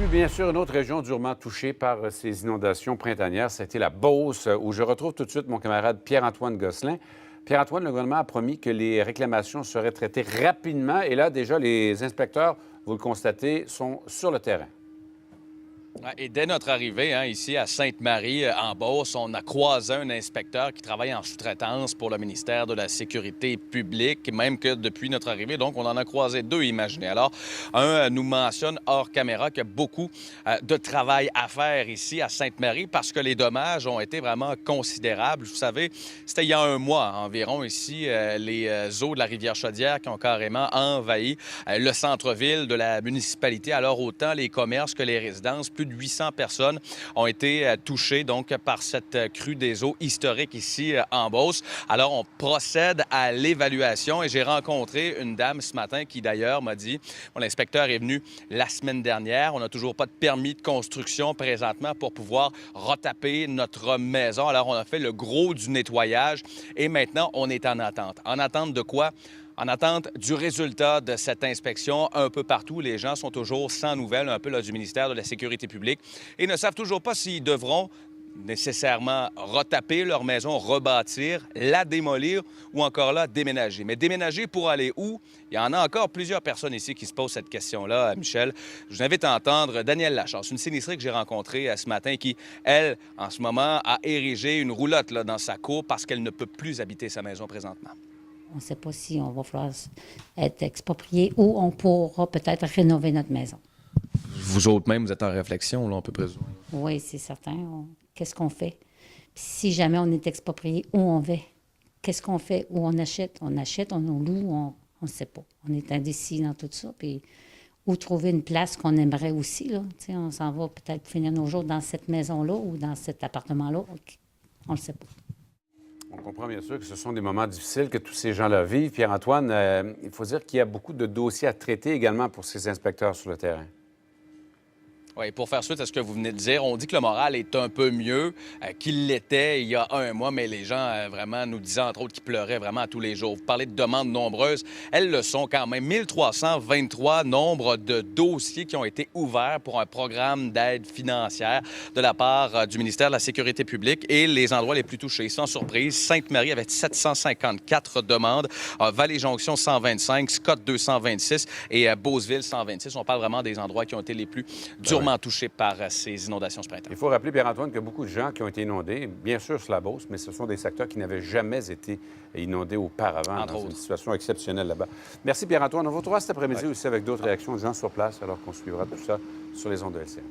plus, bien sûr, une autre région durement touchée par ces inondations printanières, c'était la Beauce, où je retrouve tout de suite mon camarade Pierre-Antoine Gosselin. Pierre-Antoine, le gouvernement a promis que les réclamations seraient traitées rapidement, et là, déjà, les inspecteurs, vous le constatez, sont sur le terrain. Ouais, et dès notre arrivée ici à Sainte-Marie, en Beauce, on a croisé un inspecteur qui travaille en sous-traitance pour le ministère de la Sécurité publique, même que depuis notre arrivée, donc on en a croisé deux, imaginez. Alors, un nous mentionne hors caméra qu'il y a beaucoup de travail à faire ici à Sainte-Marie parce que les dommages ont été vraiment considérables. Vous savez, c'était il y a un mois environ ici, les eaux de la rivière Chaudière qui ont carrément envahi le centre-ville de la municipalité. Alors, autant les commerces que les résidences, plus de 800 personnes ont été touchées donc par cette crue des eaux historique ici en Beauce. Alors, on procède à l'évaluation et j'ai rencontré une dame ce matin qui d'ailleurs m'a dit, l'inspecteur est venu la semaine dernière, on n'a toujours pas de permis de construction présentement pour pouvoir retaper notre maison. Alors, on a fait le gros du nettoyage et maintenant, on est en attente. En attente de quoi? En attente du résultat de cette inspection, un peu partout, les gens sont toujours sans nouvelles, un peu là, du ministère de la Sécurité publique, et ne savent toujours pas s'ils devront nécessairement retaper leur maison, rebâtir, la démolir ou encore là, déménager. Mais déménager pour aller où? Il y en a encore plusieurs personnes ici qui se posent cette question-là, Michel. Je vous invite à entendre Danielle Lachance, une sinistrée que j'ai rencontrée ce matin qui, elle, en ce moment, a érigé une roulotte là, dans sa cour parce qu'elle ne peut plus habiter sa maison présentement. On ne sait pas si on va falloir être exproprié ou on pourra peut-être rénover notre maison. Vous autres même, vous êtes en réflexion, là, on peut présumer. Oui, c'est certain. Qu'est-ce qu'on fait? Puis si jamais on est exproprié, où on va? Qu'est-ce qu'on fait? Où on achète? On achète, on loue, on ne sait pas. On est indécis dans tout ça. Puis où trouver une place qu'on aimerait aussi, là. Tu sais, on s'en va peut-être finir nos jours dans cette maison-là ou dans cet appartement-là. On ne le sait pas. On comprend bien sûr que ce sont des moments difficiles que tous ces gens-là vivent. Pierre-Antoine, il faut dire qu'il y a beaucoup de dossiers à traiter également pour ces inspecteurs sur le terrain. Oui, pour faire suite à ce que vous venez de dire, on dit que le moral est un peu mieux qu'il l'était il y a un mois, mais les gens vraiment nous disaient, entre autres, qu'ils pleuraient vraiment à tous les jours. Vous parlez de demandes nombreuses. Elles le sont quand même. 1323 nombre de dossiers qui ont été ouverts pour un programme d'aide financière de la part du ministère de la Sécurité publique et les endroits les plus touchés. Sans surprise, Sainte-Marie avait 754 demandes, Vallée-Jonction 125, Scott 226 et Beauceville 126. On parle vraiment des endroits qui ont été les plus durement touchés par ces inondations ce printemps. Il faut rappeler, Pierre-Antoine, qu'il y a beaucoup de gens qui ont été inondés, bien sûr sur la Beauce, mais ce sont des secteurs qui n'avaient jamais été inondés auparavant, dans une situation exceptionnelle là-bas. Merci, Pierre-Antoine. On vous retrouvera cet après-midi aussi avec d'autres réactions de gens sur place, alors qu'on suivra tout ça sur les ondes de LCN.